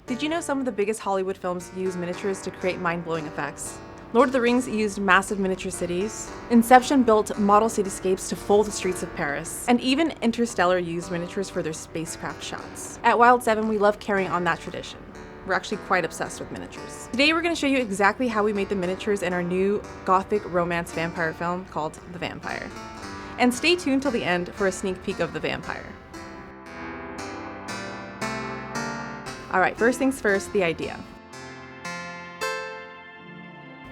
Did you know some of the biggest Hollywood films use miniatures to create mind-blowing effects? Lord of the Rings used massive miniature cities. Inception built model cityscapes to fold the streets of Paris. And even Interstellar used miniatures for their spacecraft shots. At Wild 7, we love carrying on that tradition. We're actually quite obsessed with miniatures. Today we're going to show you exactly how we made the miniatures in our new gothic romance vampire film called The Vampire. And stay tuned till the end for a sneak peek of The Vampire. Alright, first things first, the idea.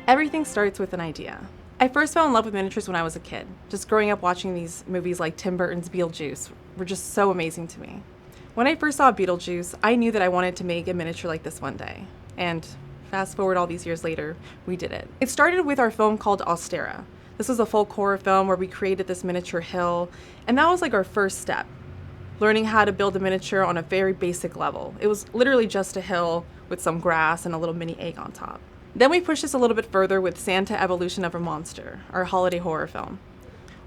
Everything starts with an idea. I first fell in love with miniatures when I was a kid. Just growing up watching these movies like Tim Burton's Beetlejuice were just so amazing to me. When I first saw Beetlejuice, I knew that I wanted to make a miniature like this one day. And fast forward all these years later, we did it. It started with our film called Austera. This was a folk horror film where we created this miniature hill, and that was like our first step. Learning how to build a miniature on a very basic level. It was literally just a hill with some grass and a little mini egg on top. Then we pushed this a little bit further with Santa Evolution of a Monster, our holiday horror film.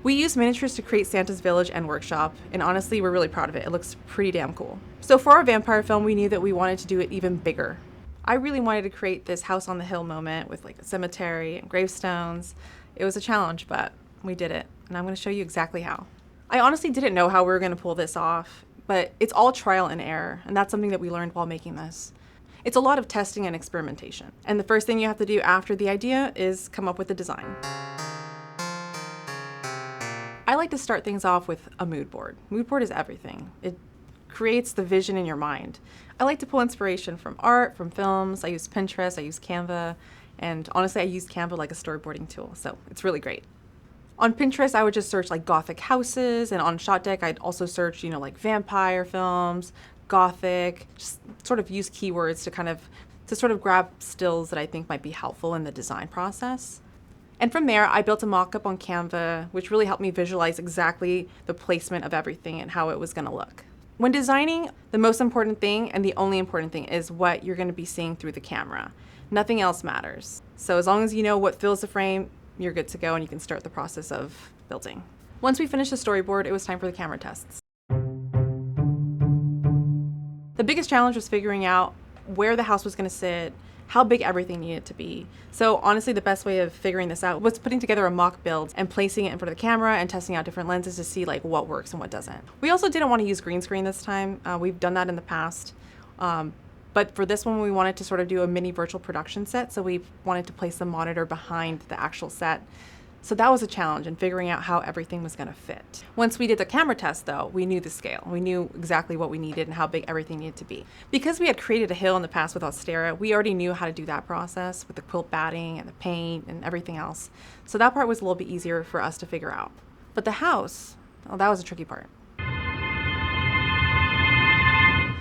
We used miniatures to create Santa's village and workshop, and honestly, we're really proud of it. It looks pretty damn cool. So for our vampire film, we knew that we wanted to do it even bigger. I really wanted to create this house on the hill moment with like a cemetery and gravestones. It was a challenge, but we did it, and I'm going to show you exactly how. I honestly didn't know how we were going to pull this off, but it's all trial and error, and that's something that we learned while making this. It's a lot of testing and experimentation, and the first thing you have to do after the idea is come up with the design. I like to start things off with a mood board. Mood board is everything. It creates the vision in your mind. I like to pull inspiration from art, from films. I use Pinterest, I use Canva, and honestly I use Canva like a storyboarding tool, so it's really great. On Pinterest, I would just search like gothic houses, and on Shot Deck, I'd also search, like vampire films, gothic, just sort of use keywords to sort of grab stills that I think might be helpful in the design process. And from there, I built a mock-up on Canva, which really helped me visualize exactly the placement of everything and how it was gonna look. When designing, the most important thing and the only important thing is what you're gonna be seeing through the camera. Nothing else matters. So as long as you know what fills the frame, you're good to go and you can start the process of building. Once we finished the storyboard, it was time for the camera tests. The biggest challenge was figuring out where the house was going to sit, how big everything needed to be. So honestly, the best way of figuring this out was putting together a mock build and placing it in front of the camera and testing out different lenses to see like what works and what doesn't. We also didn't want to use green screen this time. We've done that in the past. But for this one, we wanted to sort of do a mini virtual production set, so we wanted to place the monitor behind the actual set. So that was a challenge in figuring out how everything was going to fit. Once we did the camera test, though, we knew the scale. We knew exactly what we needed and how big everything needed to be. Because we had created a hill in the past with Austera, we already knew how to do that process with the quilt batting and the paint and everything else. So that part was a little bit easier for us to figure out. But the house, well, that was a tricky part.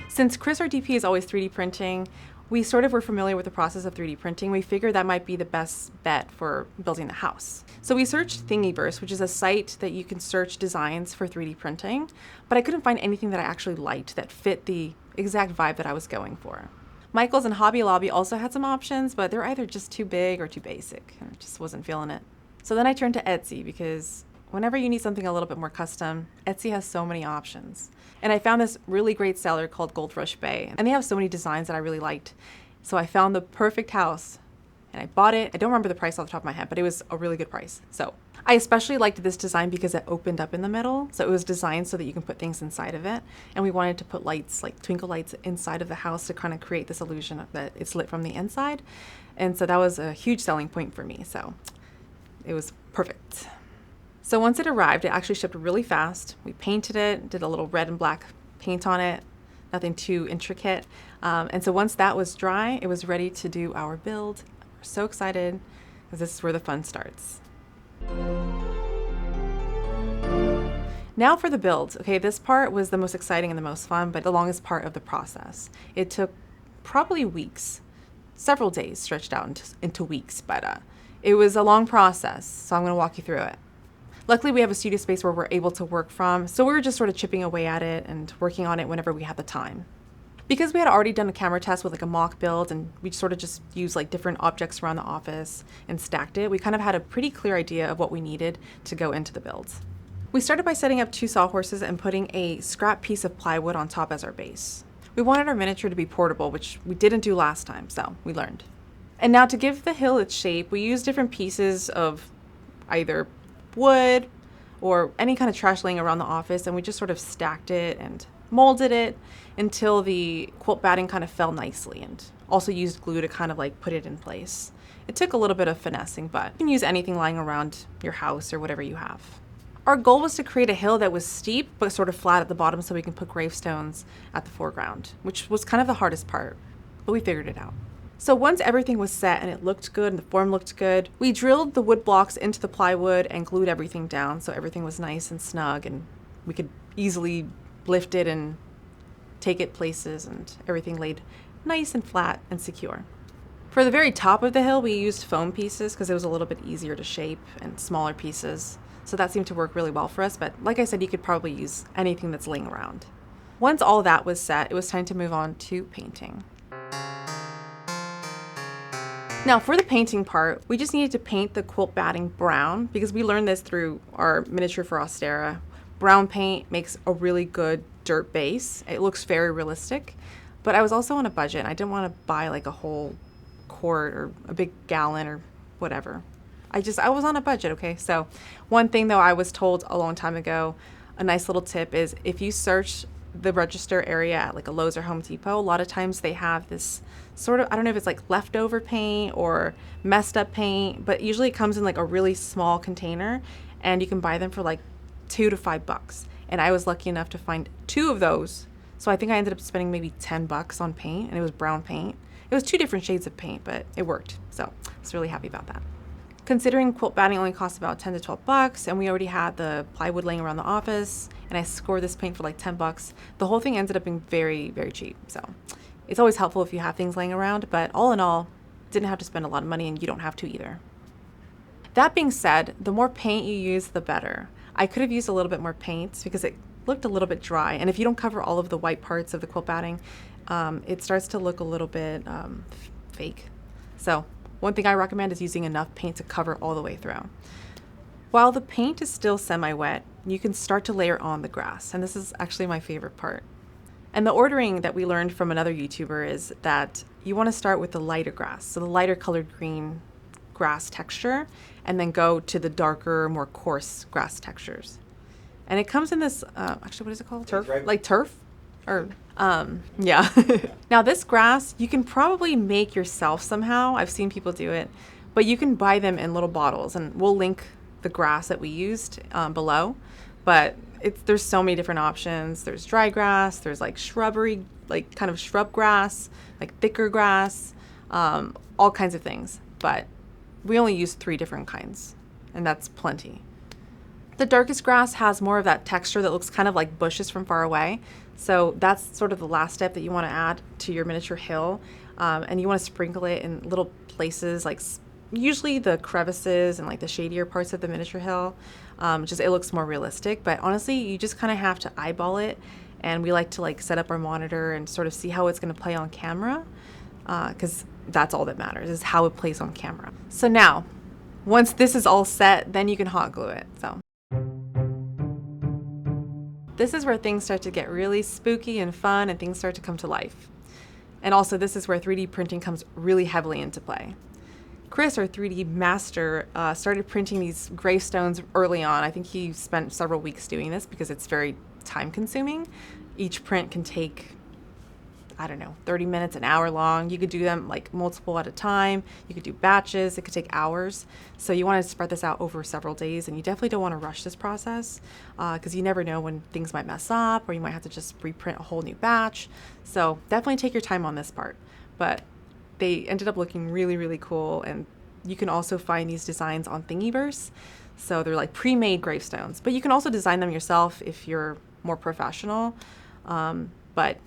Since Chris, our DP, is always 3D printing, we sort of were familiar with the process of 3D printing. We figured that might be the best bet for building the house. So we searched Thingiverse, which is a site that you can search designs for 3D printing, but I couldn't find anything that I actually liked that fit the exact vibe that I was going for. Michaels and Hobby Lobby also had some options, but they're either just too big or too basic. I just wasn't feeling it. So then I turned to Etsy because whenever you need something a little bit more custom, Etsy has so many options. And I found this really great seller called Gold Rush Bay, and they have so many designs that I really liked. So I found the perfect house, and I bought it. I don't remember the price off the top of my head, but it was a really good price. So I especially liked this design because it opened up in the middle. So it was designed so that you can put things inside of it. And we wanted to put lights, like twinkle lights, inside of the house to kind of create this illusion that it's lit from the inside. And so that was a huge selling point for me. So it was perfect. So once it arrived, it actually shipped really fast. We painted it, did a little red and black paint on it, nothing too intricate. And so once that was dry, it was ready to do our build. We're so excited because this is where the fun starts. Now for the build. Okay, this part was the most exciting and the most fun, but the longest part of the process. It took probably weeks, several days stretched out into weeks, but it was a long process, so I'm going to walk you through it. Luckily, we have a studio space where we're able to work from, so we were just sort of chipping away at it and working on it whenever we had the time. Because we had already done a camera test with like a mock build and we sort of just used like different objects around the office and stacked it, we kind of had a pretty clear idea of what we needed to go into the builds. We started by setting up 2 sawhorses and putting a scrap piece of plywood on top as our base. We wanted our miniature to be portable, which we didn't do last time, so we learned. And now to give the hill its shape, we used different pieces of either wood or any kind of trash laying around the office, and we just sort of stacked it and molded it until the quilt batting kind of fell nicely, and also used glue to kind of like put it in place. It took a little bit of finessing, but you can use anything lying around your house or whatever you have. Our goal was to create a hill that was steep but sort of flat at the bottom so we can put gravestones at the foreground, which was kind of the hardest part, but we figured it out. So once everything was set and it looked good and the form looked good, we drilled the wood blocks into the plywood and glued everything down so everything was nice and snug and we could easily lift it and take it places and everything laid nice and flat and secure. For the very top of the hill, we used foam pieces because it was a little bit easier to shape and smaller pieces. So that seemed to work really well for us, but like I said, you could probably use anything that's laying around. Once all that was set, it was time to move on to painting. Now for the painting part, we just needed to paint the quilt batting brown because we learned this through our miniature for Austera. Brown paint makes a really good dirt base. It looks very realistic, but I was also on a budget. I didn't want to buy like a whole quart or a big gallon or whatever. I was on a budget, okay? So one thing though I was told a long time ago, a nice little tip is if you search the register area at like a Lowe's or Home Depot, a lot of times they have this sort of, I don't know if it's like leftover paint or messed up paint, but usually it comes in like a really small container and you can buy them for like $2 to $5. And I was lucky enough to find 2 of those. So I think I ended up spending maybe $10 on paint, and it was brown paint. It was 2 different shades of paint, but it worked. So I was really happy about that. Considering quilt batting only costs about $10 to $12, and we already had the plywood laying around the office, and I scored this paint for like $10, the whole thing ended up being very, very cheap. So it's always helpful if you have things laying around, but all in all, didn't have to spend a lot of money, and you don't have to either. That being said, the more paint you use, the better. I could have used a little bit more paint because it looked a little bit dry, and if you don't cover all of the white parts of the quilt batting, it starts to look a little bit fake. So one thing I recommend is using enough paint to cover all the way through. While the paint is still semi-wet, you can start to layer on the grass, and this is actually my favorite part. And the ordering that we learned from another YouTuber is that you want to start with the lighter grass, so the lighter colored green grass texture, and then go to the darker, more coarse grass textures. And it comes in this, actually, what is it called? Turf? Like turf? Or, yeah. Now this grass, you can probably make yourself somehow. I've seen people do it, but you can buy them in little bottles, and we'll link the grass that we used below. But there's so many different options. There's dry grass, there's like shrubbery, like kind of shrub grass, like thicker grass, all kinds of things. But we only use 3 different kinds, and that's plenty. The darkest grass has more of that texture that looks kind of like bushes from far away. So that's sort of the last step that you want to add to your miniature hill. And you want to sprinkle it in little places, like usually the crevices and like the shadier parts of the miniature hill. Just it looks more realistic, but honestly, you just kind of have to eyeball it. And we like to like set up our monitor and sort of see how it's going to play on camera, because that's all that matters is how it plays on camera. So now, once this is all set, then you can hot glue it. So this is where things start to get really spooky and fun and things start to come to life. And also this is where 3D printing comes really heavily into play. Chris, our 3D master, started printing these gravestones early on. I think he spent several weeks doing this because it's very time consuming. Each print can take, I don't know, 30 minutes, an hour long. You could do them like multiple at a time. You could do batches. It could take hours. So you want to spread this out over several days, and you definitely don't want to rush this process because you never know when things might mess up or you might have to just reprint a whole new batch. So definitely take your time on this part. But they ended up looking really, really cool, and you can also find these designs on Thingiverse. So they're like pre-made gravestones, but you can also design them yourself if you're more professional. But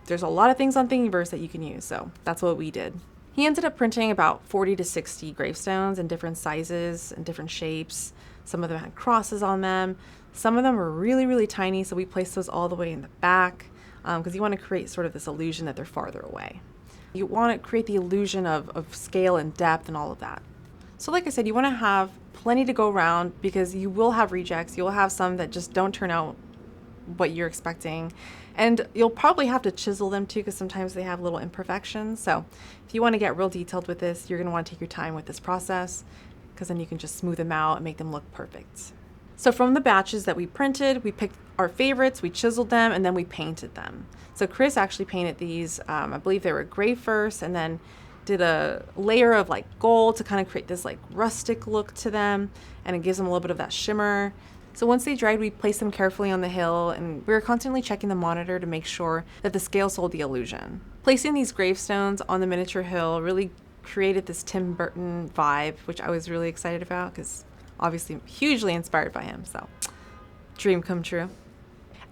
there's a lot of things on Thingiverse that you can use, so that's what we did. He ended up printing about 40 to 60 gravestones in different sizes and different shapes. Some of them had crosses on them. Some of them were really, really tiny, so we placed those all the way in the back because you want to create sort of this illusion that they're farther away. You want to create the illusion of scale and depth and all of that. So like I said, you want to have plenty to go around because you will have rejects. You'll have some that just don't turn out what you're expecting. And you'll probably have to chisel them too, because sometimes they have little imperfections. So if you want to get real detailed with this, you're going to want to take your time with this process, because then you can just smooth them out and make them look perfect. So from the batches that we printed, we picked our favorites, we chiseled them, and then we painted them. So Chris actually painted these, I believe they were gray first, and then did a layer of like gold to kind of create this like rustic look to them, and it gives them a little bit of that shimmer. So once they dried, we placed them carefully on the hill, and we were constantly checking the monitor to make sure that the scale sold the illusion. Placing these gravestones on the miniature hill really created this Tim Burton vibe, which I was really excited about, because obviously hugely inspired by him, so dream come true.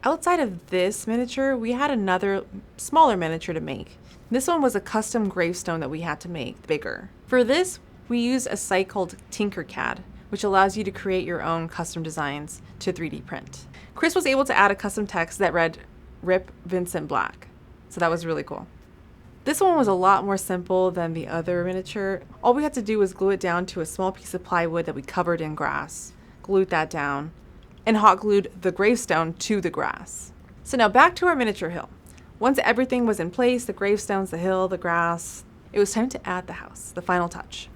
Outside of this miniature, we had another smaller miniature to make. This one was a custom gravestone that we had to make bigger. For this, we used a site called Tinkercad, which allows you to create your own custom designs to 3D print. Chris was able to add a custom text that read, "Rip Vincent Black." So that was really cool. This one was a lot more simple than the other miniature. All we had to do was glue it down to a small piece of plywood that we covered in grass, glued that down, and hot glued the gravestone to the grass. So now back to our miniature hill. Once everything was in place, the gravestones, the hill, the grass, it was time to add the house, the final touch.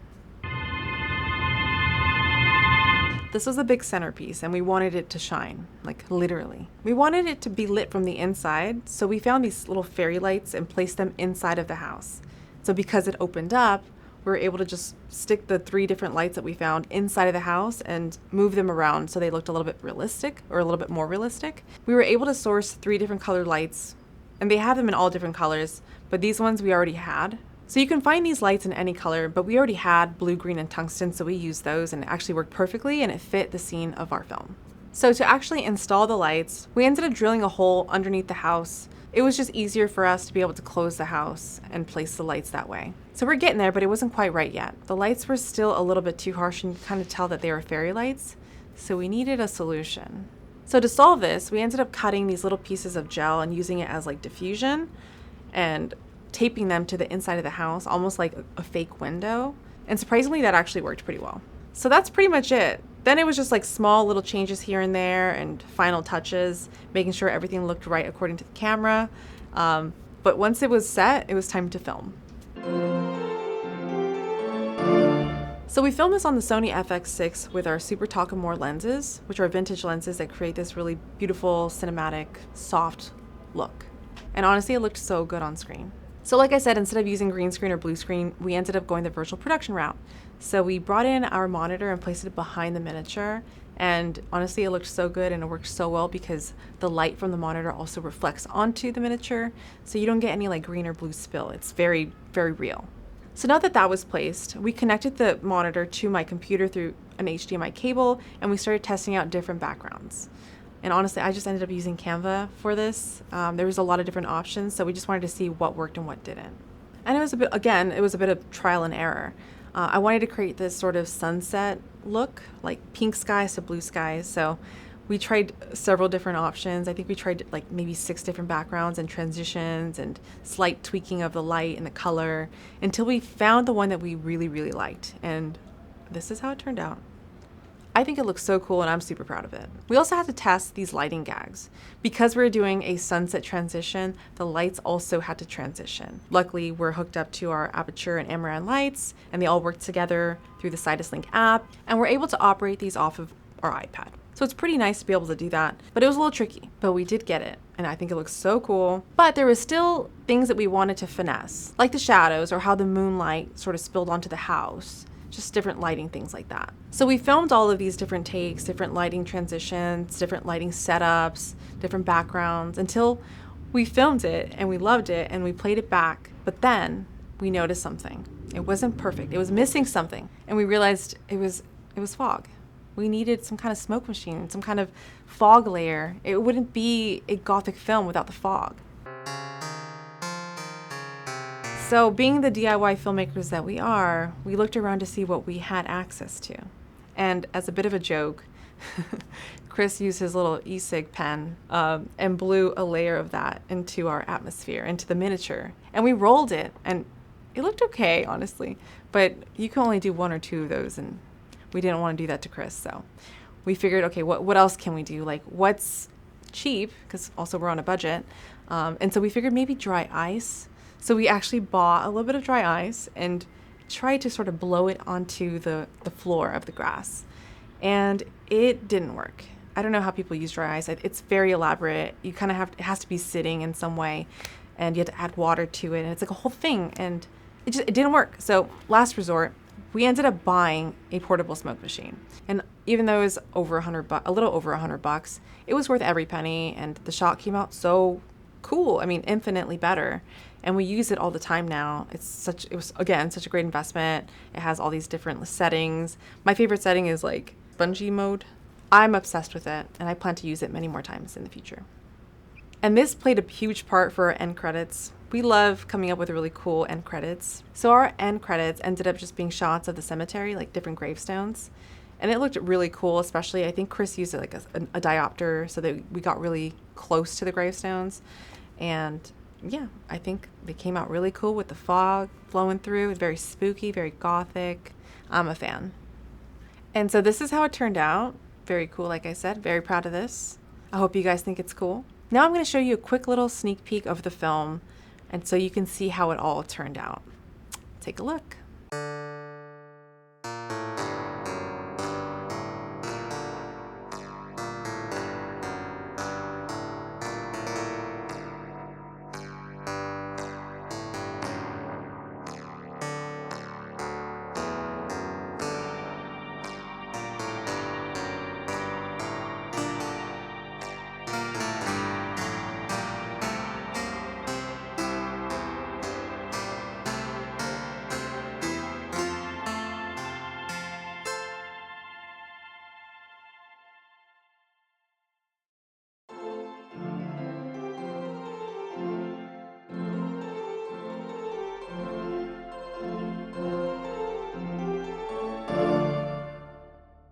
This was a big centerpiece, and we wanted it to shine, like literally. We wanted it to be lit from the inside, so we found these little fairy lights and placed them inside of the house. So because it opened up, we were able to just stick the 3 different lights that we found inside of the house and move them around so they looked a little bit realistic, or a little bit more realistic. We were able to source 3 different colored lights, and they have them in all different colors, but these ones we already had. So you can find these lights in any color, but we already had blue, green, and tungsten, so we used those, and it actually worked perfectly, and it fit the scene of our film. So to actually install the lights, we ended up drilling a hole underneath the house. It was just easier for us to be able to close the house and place the lights that way. So we're getting there, but it wasn't quite right yet. The lights were still a little bit too harsh, and you can kind of tell that they were fairy lights, so we needed a solution. So to solve this, we ended up cutting these little pieces of gel and using it as like diffusion, and taping them to the inside of the house, almost like a fake window. And surprisingly, that actually worked pretty well. So that's pretty much it. Then it was just like small little changes here and there and final touches, making sure everything looked right according to the camera. But once it was set, it was time to film. So we filmed this on the Sony FX6 with our Super Takamore lenses, which are vintage lenses that create this really beautiful, cinematic, soft look. And honestly, it looked so good on screen. So like I said, instead of using green screen or blue screen, we ended up going the virtual production route. So we brought in our monitor and placed it behind the miniature. And honestly, it looked so good and it worked so well because the light from the monitor also reflects onto the miniature. So you don't get any like green or blue spill. It's very, very real. So now that that was placed, we connected the monitor to my computer through an HDMI cable, and we started testing out different backgrounds. And honestly, I just ended up using Canva for this. There was a lot of different options, so we just wanted to see what worked and what didn't. And it was a bit of trial and error. I wanted to create this sort of sunset look, like pink skies to blue skies. So we tried several different options. I think we tried like maybe 6 different backgrounds and transitions and slight tweaking of the light and the color until we found the one that we really, really liked. And this is how it turned out. I think it looks so cool, and I'm super proud of it. We also had to test these lighting gags. Because we were doing a sunset transition, the lights also had to transition. Luckily, we're hooked up to our Aperture and Amaran lights, and they all work together through the Sidus Link app, and we're able to operate these off of our iPad. So it's pretty nice to be able to do that, but it was a little tricky, but we did get it, and I think it looks so cool. But there was still things that we wanted to finesse, like the shadows or how the moonlight sort of spilled onto the house. Just different lighting, things like that. So we filmed all of these different takes, different lighting transitions, different lighting setups, different backgrounds, until we filmed it and we loved it and we played it back. But then we noticed something. It wasn't perfect. It was missing something. And we realized it was fog. We needed some kind of smoke machine, some kind of fog layer. It wouldn't be a Gothic film without the fog. So being the DIY filmmakers that we are, we looked around to see what we had access to. And as a bit of a joke, Chris used his little e-cig pen and blew a layer of that into our atmosphere, into the miniature. And we rolled it, and it looked okay, honestly. But you can only do 1 or 2 of those, and we didn't want to do that to Chris. So we figured, okay, what else can we do? Like, what's cheap because also we're on a budget. And so we figured maybe dry ice. So we actually bought a little bit of dry ice and tried to sort of blow it onto the floor of the grass. And it didn't work. I don't know how people use dry ice. It's very elaborate. You kind of it has to be sitting in some way, and you have to add water to it. And it's like a whole thing. And it didn't work. So last resort, we ended up buying a portable smoke machine. And even though it was over a little over $100, it was worth every penny. And the shot came out so cool. I mean, infinitely better. And we use it all the time now. It was again such a great investment. It has all these different settings. My favorite setting is like spongy mode. I'm obsessed with it, and I plan to use it many more times in the future. And this played a huge part for our end credits. We love coming up with really cool end credits. So our end credits ended up just being shots of the cemetery, like different gravestones. And it looked really cool, especially I think Chris used it like a diopter so that we got really close to the gravestones. And yeah, I think they came out really cool with the fog flowing through. It's very spooky, very gothic. I'm a fan. And so this is how it turned out. Very cool, like I said. Very proud of this. I hope you guys think it's cool. Now I'm going to show you a quick little sneak peek of the film, and so you can see how it all turned out. Take a look.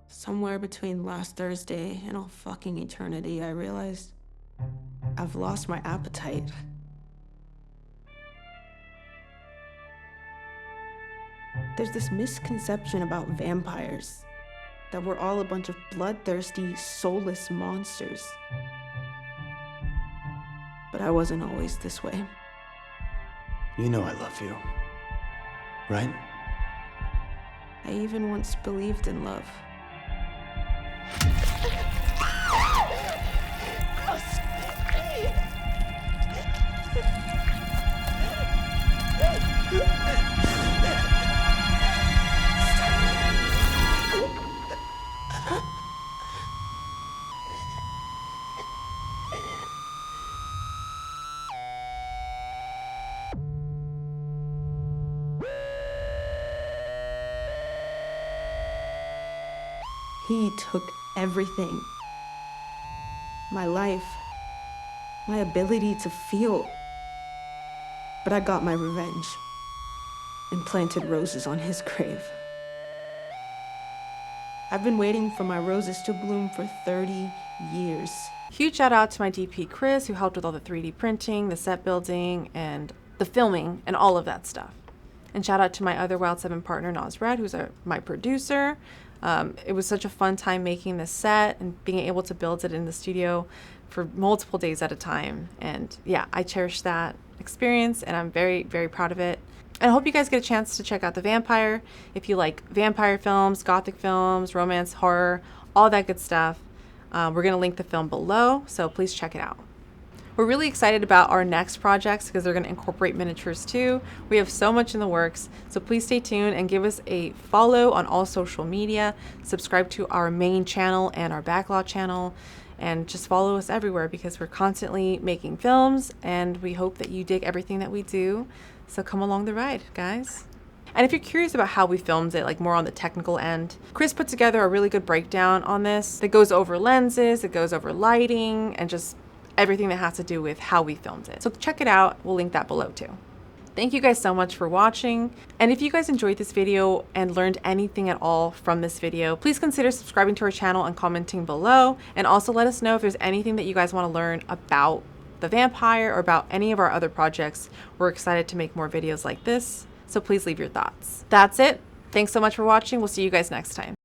Somewhere between last Thursday and all fucking eternity, I realized I've lost my appetite. There's this misconception about vampires, that we're all a bunch of bloodthirsty, soulless monsters. But I wasn't always this way. You know I love you, right? I even once believed in love. He took everything. My life, my ability to feel. But I got my revenge and planted roses on his grave. I've been waiting for my roses to bloom for 30 years. Huge shout out to my DP Chris, who helped with all the 3D printing, the set building, and the filming, and all of that stuff. And shout out to my other Wild 7 partner, Nas Red, who's my producer. It was such a fun time making this set and being able to build it in the studio for multiple days at a time. And yeah, I cherish that experience, and I'm very, very proud of it. And I hope you guys get a chance to check out The Vampire. If you like vampire films, gothic films, romance, horror, all that good stuff, we're going to link the film below, so please check it out. We're really excited about our next projects because they're going to incorporate miniatures too. We have so much in the works, so please stay tuned and give us a follow on all social media. Subscribe to our main channel and our backlot channel, and just follow us everywhere because we're constantly making films, and we hope that you dig everything that we do. So come along the ride, guys. And if you're curious about how we filmed it, like more on the technical end, Chris put together a really good breakdown on this. It goes over lenses, it goes over lighting, and just everything that has to do with how we filmed it. So check it out. We'll link that below too. Thank you guys so much for watching. And if you guys enjoyed this video and learned anything at all from this video, please consider subscribing to our channel and commenting below. And also let us know if there's anything that you guys want to learn about The Vampire or about any of our other projects. We're excited to make more videos like this, so please leave your thoughts. That's it. Thanks so much for watching. We'll see you guys next time.